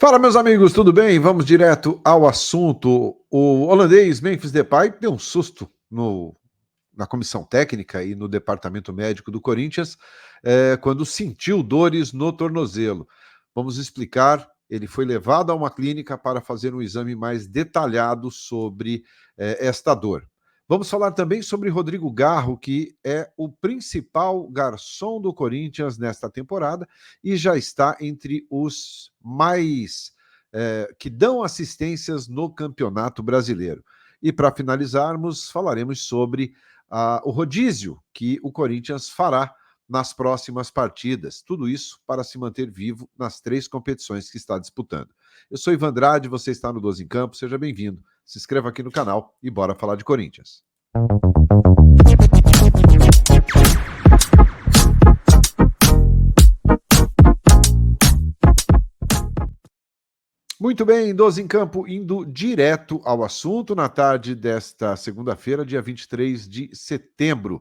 Fala, meus amigos, tudo bem? Vamos direto ao assunto. O holandês Memphis Depay deu um susto na comissão técnica e no departamento médico do Corinthians quando sentiu dores no tornozelo. Vamos explicar. Ele foi levado a uma clínica para fazer um exame mais detalhado sobre esta dor. Vamos falar também sobre Rodrigo Garro, que é o principal garçom do Corinthians nesta temporada e já está entre os mais que dão assistências no Campeonato Brasileiro. E para finalizarmos, falaremos sobre o rodízio que o Corinthians fará nas próximas partidas. Tudo isso para se manter vivo nas 3 competições que está disputando. Eu sou Ivan Andrade, você está no 12 em Campo, seja bem-vindo. Se inscreva aqui no canal e bora falar de Corinthians. Muito bem, 12 em Campo, indo direto ao assunto na tarde desta segunda-feira, dia 23 de setembro.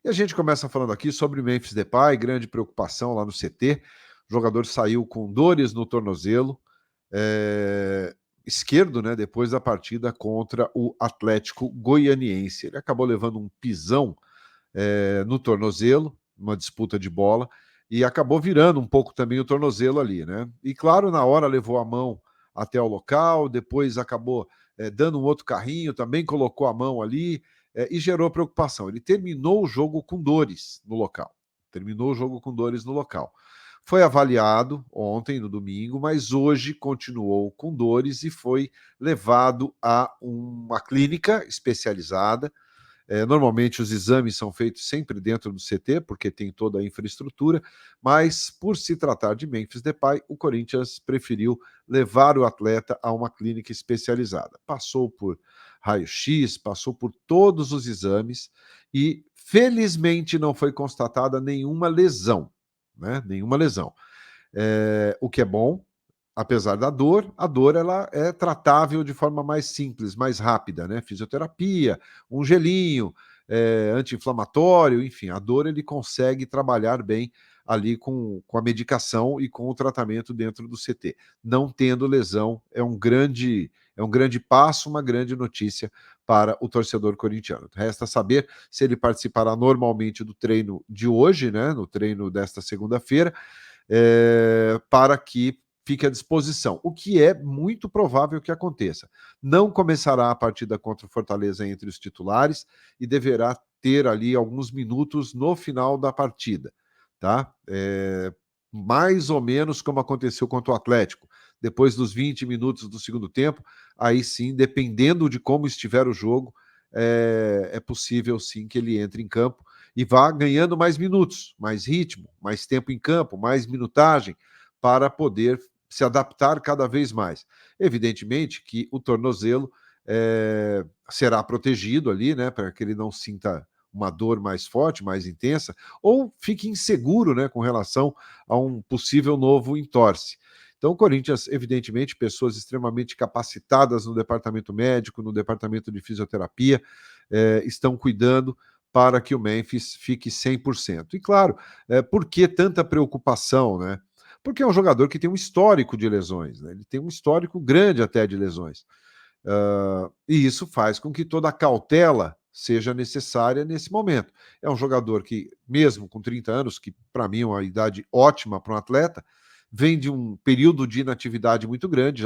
E a gente começa falando aqui sobre o Memphis Depay, grande preocupação lá no CT. O jogador saiu com dores no tornozelo esquerdo, né, depois da partida contra o Atlético Goianiense. Ele acabou levando um pisão no tornozelo, uma disputa de bola, e acabou virando um pouco também o tornozelo ali, né? E claro, na hora levou a mão até o local, depois acabou dando um outro carrinho, também colocou a mão ali e gerou preocupação. Ele terminou o jogo com dores no local. Terminou o jogo com dores no local. Foi avaliado ontem, no domingo, mas hoje continuou com dores e foi levado a uma clínica especializada. Normalmente os exames são feitos sempre dentro do CT, porque tem toda a infraestrutura, mas por se tratar de Memphis Depay, o Corinthians preferiu levar o atleta a uma clínica especializada. Passou por raio-x, passou por todos os exames e felizmente não foi constatada nenhuma lesão, né? Nenhuma lesão. O que é bom, apesar da dor, a dor ela é tratável de forma mais simples, mais rápida, né? Fisioterapia, um gelinho, anti-inflamatório, enfim, a dor ele consegue trabalhar bem ali com a medicação e com o tratamento dentro do CT. Não tendo lesão é um grande passo, uma grande notícia para o torcedor corintiano. Resta saber se ele participará normalmente do treino de hoje, né? No treino desta segunda-feira, para que fique à disposição, o que é muito provável que aconteça. Não começará a partida contra o Fortaleza entre os titulares e deverá ter ali alguns minutos no final da partida, tá? Mais ou menos como aconteceu contra o Atlético. Depois dos 20 minutos do segundo tempo, aí sim, dependendo de como estiver o jogo, é possível sim que ele entre em campo e vá ganhando mais minutos, mais ritmo, mais tempo em campo, mais minutagem, para poder se adaptar cada vez mais. Evidentemente que o tornozelo será protegido ali, né, para que ele não sinta uma dor mais forte, mais intensa, ou fique inseguro, né, com relação a um possível novo entorse. Então, o Corinthians, evidentemente, pessoas extremamente capacitadas no departamento médico, no departamento de fisioterapia, estão cuidando para que o Memphis fique 100%. E claro, por que tanta preocupação, né? Porque é um jogador que tem um histórico de lesões, né? Ele tem um histórico grande até de lesões. E isso faz com que toda a cautela seja necessária nesse momento. É um jogador que, mesmo com 30 anos, que para mim é uma idade ótima para um atleta, vem de um período de inatividade muito grande,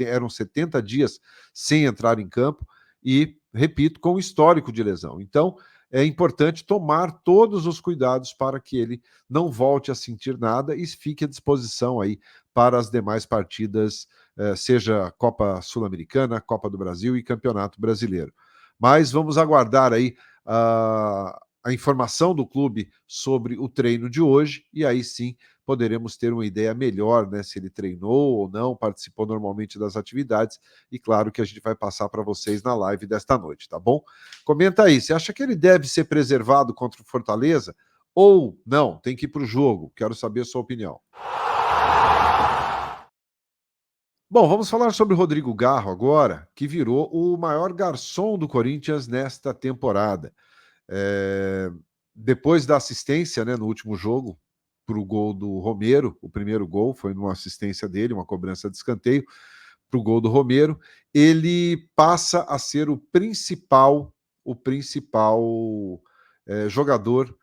eram 70 dias sem entrar em campo, e, repito, com histórico de lesão. Então, é importante tomar todos os cuidados para que ele não volte a sentir nada e fique à disposição aí para as demais partidas, seja Copa Sul-Americana, Copa do Brasil e Campeonato Brasileiro. Mas vamos aguardar aí a informação do clube sobre o treino de hoje e aí sim poderemos ter uma ideia melhor, né, se ele treinou ou não, participou normalmente das atividades, e claro que a gente vai passar para vocês na live desta noite, tá bom? Comenta aí, você acha que ele deve ser preservado contra o Fortaleza ou não? Tem que ir para o jogo, quero saber a sua opinião. Bom, vamos falar sobre o Rodrigo Garro agora, que virou o maior garçom do Corinthians nesta temporada. É, Depois da assistência, né, no último jogo, para o gol do Romero. O primeiro gol foi numa assistência dele, uma cobrança de escanteio para o gol do Romero. Ele passa a ser o principal jogador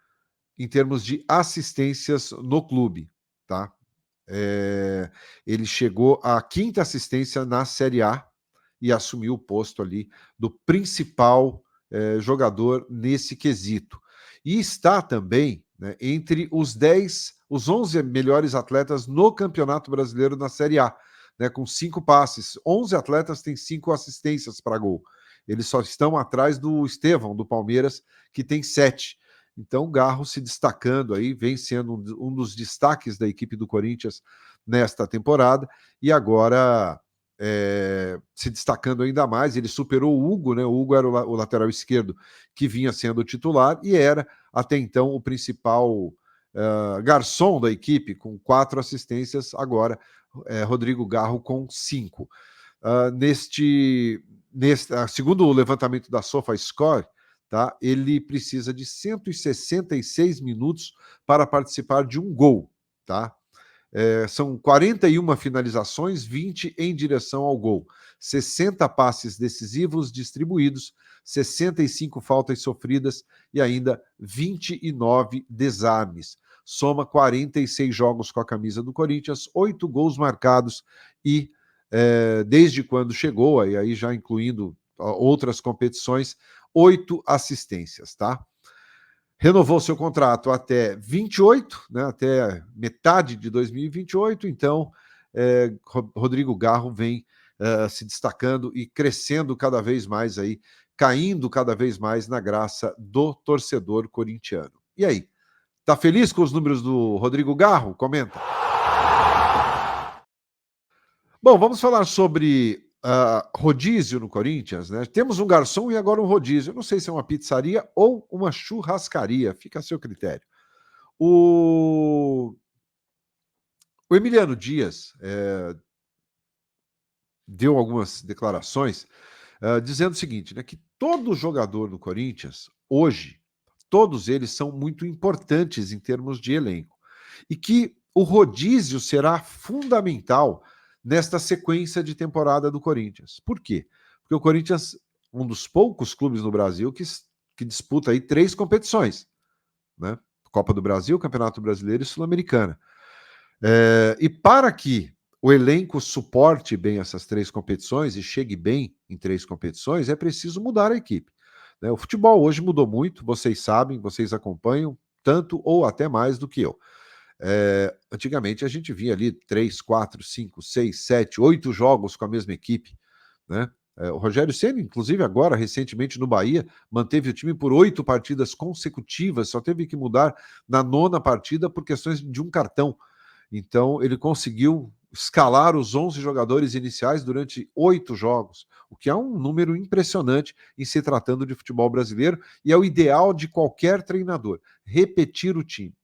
em termos de assistências no clube, tá? Ele chegou à 5ª assistência na Série A e assumiu o posto ali do principal jogador nesse quesito. E está também, né, entre os 11 melhores atletas no Campeonato Brasileiro na Série A, né, com 5 passes. 11 atletas têm 5 assistências para gol. Eles só estão atrás do Estevão, do Palmeiras, que tem 7. Então, o Garro se destacando aí, vem sendo um dos destaques da equipe do Corinthians nesta temporada, e agora se destacando ainda mais. Ele superou o Hugo, né? O Hugo era o lateral esquerdo que vinha sendo o titular e era, até então, o principal garçom da equipe, com 4 assistências, agora Rodrigo Garro com 5. Segundo o levantamento da SofaScore, tá, ele precisa de 166 minutos para participar de um gol, tá? São 41 finalizações, 20 em direção ao gol, 60 passes decisivos distribuídos, 65 faltas sofridas e ainda 29 desarmes. Soma 46 jogos com a camisa do Corinthians, 8 gols marcados e, desde quando chegou, aí já incluindo outras competições, 8 assistências, tá? Renovou seu contrato até 28, né, até metade de 2028, então Rodrigo Garro vem se destacando e crescendo cada vez mais aí, caindo cada vez mais na graça do torcedor corintiano. E aí, tá feliz com os números do Rodrigo Garro? Comenta. Bom, vamos falar sobre rodízio no Corinthians, né? Temos um garçom e agora um rodízio. Eu não sei se é uma pizzaria ou uma churrascaria, fica a seu critério. O Emiliano Dias deu algumas declarações dizendo o seguinte, né, que todo jogador do Corinthians, hoje, todos eles são muito importantes em termos de elenco. E que o rodízio será fundamental nesta sequência de temporada do Corinthians. Por quê? Porque o Corinthians, um dos poucos clubes no Brasil que disputa aí 3 competições, né? Copa do Brasil, Campeonato Brasileiro e Sul-Americana. E para que o elenco suporte bem essas 3 competições e chegue bem em 3 competições, é preciso mudar a equipe, né? O futebol hoje mudou muito, vocês sabem, vocês acompanham, tanto ou até mais do que eu. Antigamente a gente via ali 3, 4, 5, 6, 7, 8 jogos com a mesma equipe, né? O Rogério Ceni, inclusive agora, recentemente no Bahia, manteve o time por 8 partidas consecutivas, só teve que mudar na 9ª partida por questões de um cartão. Então ele conseguiu escalar os 11 jogadores iniciais durante 8 jogos, o que é um número impressionante em se tratando de futebol brasileiro, e é o ideal de qualquer treinador, repetir o time.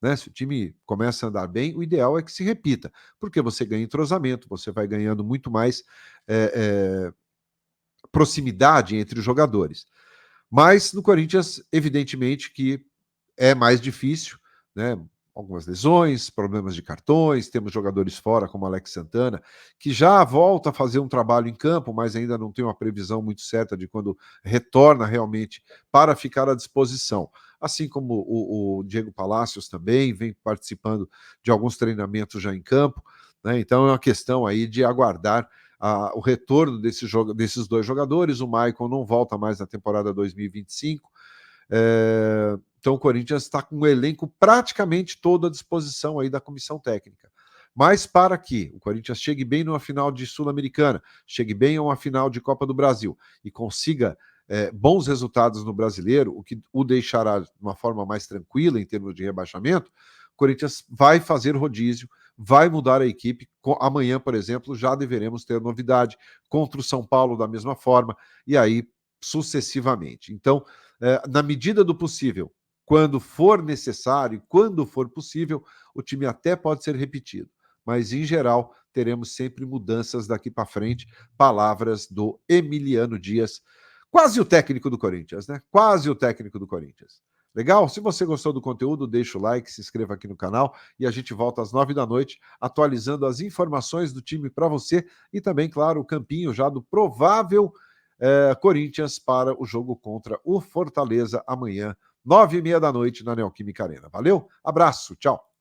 Né? Se o time começa a andar bem, o ideal é que se repita, porque você ganha entrosamento, você vai ganhando muito mais proximidade entre os jogadores. Mas no Corinthians, evidentemente que é mais difícil, né? Algumas lesões, problemas de cartões, temos jogadores fora, como Alex Santana, que já volta a fazer um trabalho em campo, mas ainda não tem uma previsão muito certa de quando retorna realmente para ficar à disposição. Assim como o Diego Palacios também vem participando de alguns treinamentos já em campo, né? Então é uma questão aí de aguardar o retorno desses 2 jogadores. O Maicon não volta mais na temporada 2025. Então o Corinthians está com o elenco praticamente todo à disposição aí da comissão técnica. Mas para que o Corinthians chegue bem numa final de Sul-Americana, chegue bem a uma final de Copa do Brasil e consiga bons resultados no Brasileiro, o que o deixará de uma forma mais tranquila em termos de rebaixamento, o Corinthians vai fazer rodízio, vai mudar a equipe. Amanhã, por exemplo, já deveremos ter novidade, contra o São Paulo da mesma forma, e aí sucessivamente. Então, na medida do possível, quando for necessário, quando for possível, o time até pode ser repetido. Mas, em geral, teremos sempre mudanças daqui para frente. Palavras do Emiliano Dias, quase o técnico do Corinthians, né? Quase o técnico do Corinthians. Legal? Se você gostou do conteúdo, deixa o like, se inscreva aqui no canal e a gente volta às 9 da noite, atualizando as informações do time para você e também, claro, o campinho já do provável Corinthians para o jogo contra o Fortaleza amanhã, 9h30 da noite, na Neoquímica Arena. Valeu? Abraço, tchau!